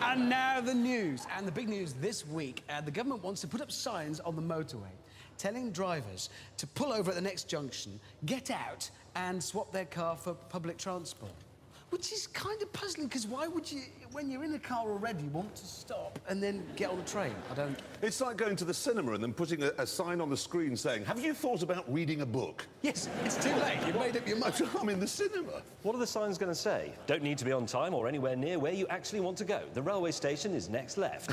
And now the news. And the big news this week, the government wants to put up signs on the motorway telling drivers to pull over at the next junction, get out and swap their car for public transport. Which is kind of puzzling, because why would you, when you're in a car already, want to stop and then get on a train? I don't... It's like going to the cinema and then putting a sign on the screen saying, have you thought about reading a book? Yes, it's too late. You've made up your mind. I'm in the cinema. What are the signs going to say? Don't need to be on time or anywhere near where you actually want to go. The railway station is next left.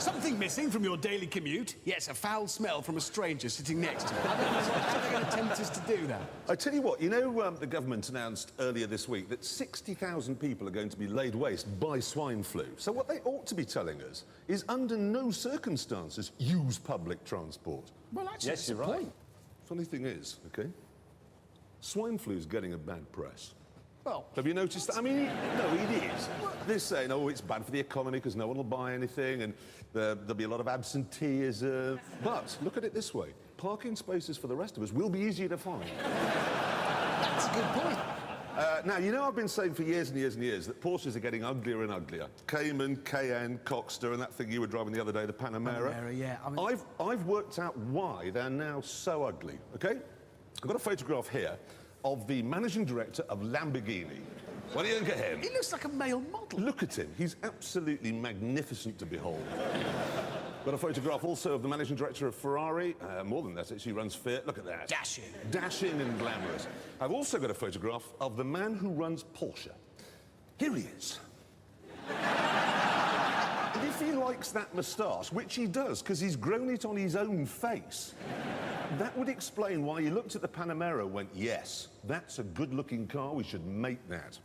Something missing from your daily commute? Yes, a foul smell from a stranger sitting next to you. I don't know how they're going to tempt us to do that. I tell you what, you know, the government announced earlier this week that 60,000 people are going to be laid waste by swine flu. So what they ought to be telling us is under no circumstances use public transport. Well, actually, yes, you're right. Funny thing is, OK, swine flu's getting a bad press. Well... Have you noticed that? I mean, no, it is. They're saying, oh, it's bad for the economy because no one will buy anything and there'll be a lot of absenteeism. But look at it this way. Parking spaces for the rest of us will be easier to find. That's a good point. Now, you know, I've been saying for years and years and years that Porsches are getting uglier and uglier. Cayman, Cayenne, Cockster, and that thing you were driving the other day, the Panamera. Panamera, yeah. I mean... I've worked out why they're now so ugly, OK? I've got a photograph here of the managing director of Lamborghini. What do you think of him? He looks like a male model. Look at him. He's absolutely magnificent to behold. Got a photograph also of the managing director of Ferrari. More than that, she runs Fiat. Look at that. Dashing. Dashing and glamorous. I've also got a photograph of the man who runs Porsche. Here he is. And if he likes that moustache, which he does, because he's grown it on his own face, that would explain why he looked at the Panamera and went, yes, that's a good-looking car, we should make that.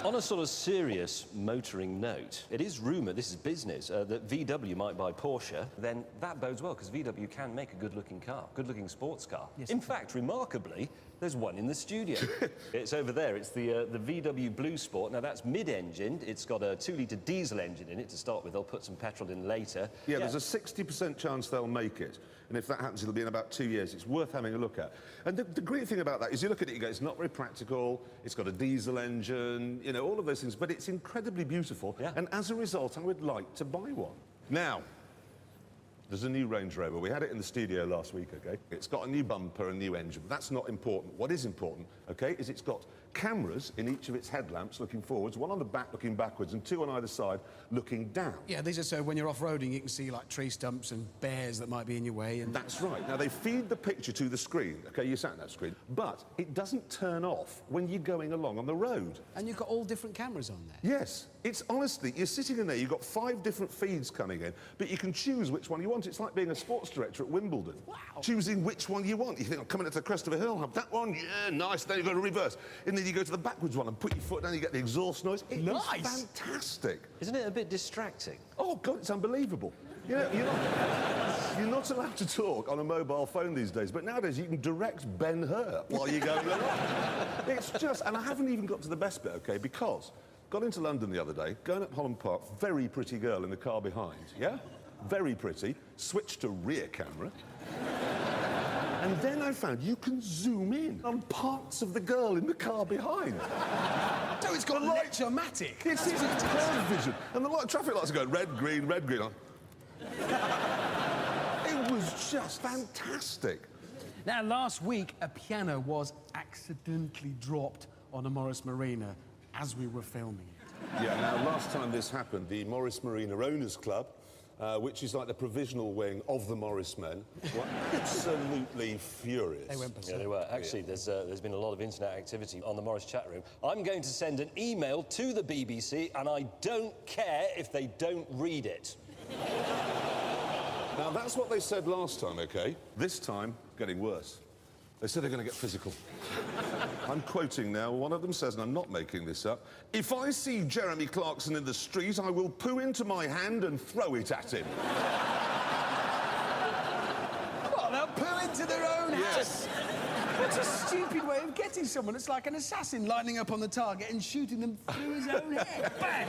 On a sort of serious motoring note, it is rumoured, this is business, that VW might buy Porsche. Then that bodes well, because VW can make a good-looking car, good-looking sports car. Yes. In fact, remarkably, there's one in the studio. It's over there. It's the VW Blue Sport. Now, that's mid-engined. It's got a 2-litre diesel engine in it to start with. They'll put some petrol in later. Yeah, there's a 60% chance they'll make it. And if that happens, it'll be in about 2 years. It's worth having a look at. And the great thing about that is you look at it, you go, it's not very practical, it's got a diesel engine, you know, all of those things, but it's incredibly beautiful. Yeah. And as a result, I would like to buy one. Now, there's a new Range Rover. We had it in the studio last week, OK? It's got a new bumper, a new engine, but that's not important. What is important, OK, is it's got cameras in each of its headlamps looking forwards, one on the back looking backwards and two on either side looking down. Yeah, these are so when you're off-roading you can see like tree stumps and bears that might be in your way and... That's right. Now, they feed the picture to the screen, OK, you sat on that screen, but it doesn't turn off when you're going along on the road. And you've got all different cameras on there? Yes. It's honestly, you're sitting in there, you've got 5 different feeds coming in, but you can choose which one you want. It's like being a sports director at Wimbledon. Wow. Choosing which one you want. You think, I'm coming at the crest of a hill, have that one, yeah, nice, then you've got to reverse. And then you go to the backwards one and put your foot down, you get the exhaust noise. It was fantastic. Isn't it a bit distracting? Oh, God, it's unbelievable. You know, you're not allowed to talk on a mobile phone these days, but nowadays you can direct Ben-Hur while you're going along. It's just, and I haven't even got to the best bit, OK, because got into London the other day, going up Holland Park, very pretty girl in the car behind, yeah? Very pretty, switched to rear camera. And then I found you can zoom in on parts of the girl in the car behind. So it's got electromatic. It's curved vision. And the traffic lights are going red, green, red, green. It was just fantastic. Now, last week, a piano was accidentally dropped on a Morris Marina as we were filming it. Yeah, now, last time this happened, the Morris Marina Owners Club, which is like the provisional wing of the Morris men, were absolutely furious. They went berserk. Yeah, they were. Actually, there's been a lot of internet activity on the Morris chat room. I'm going to send an email to the BBC, and I don't care if they don't read it. Now, that's what they said last time, OK? This time, getting worse. They said they're going to get physical. I'm quoting now. One of them says, and I'm not making this up, if I see Jeremy Clarkson in the street, I will poo into my hand and throw it at him. What, they'll poo into their own Yes. What a stupid way of getting someone. It's like an assassin lining up on the target and shooting them through his own head. Bang!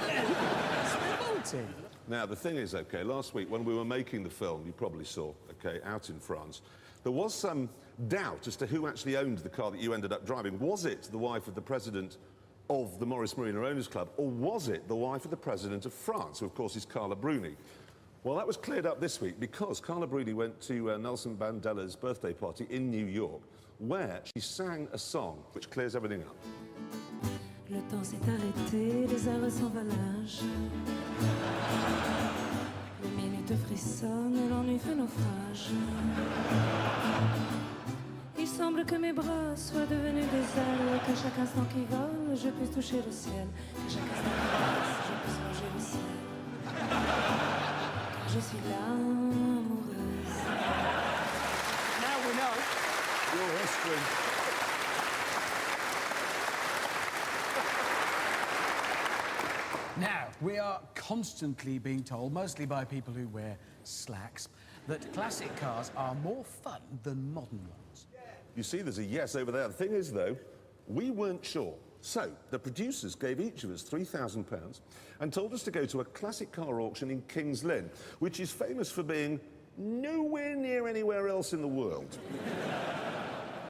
It's revolting. Now, the thing is, OK, last week when we were making the film, you probably saw, OK, out in France, there was some doubt as to who actually owned the car that you ended up driving. Was it the wife of the president of the Maurice Marina Owners Club, or was it the wife of the President of France, who of course is Carla Bruni? Well, that was cleared up this week because Carla Bruni went to Nelson Mandela's birthday party in New York, where she sang a song which clears everything up. Le temps s'est arrêté, les heures s'envolent. Les minutes frissonnent et l'ennui fait naufrage. Il semble que mes bras soient devenus des ailes, qu'à chaque instant qui vole, je puisse toucher le ciel, qu'à chaque instant qui passe, je puisse longer le ciel. Car je suis l'amoureuse. Now we know. Your history. Now, we are constantly being told, mostly by people who wear slacks, that classic cars are more fun than modern ones. You see, there's a yes over there. The thing is, though, we weren't sure. So, the producers gave each of us £3,000 and told us to go to a classic car auction in Kings Lynn, which is famous for being nowhere near anywhere else in the world.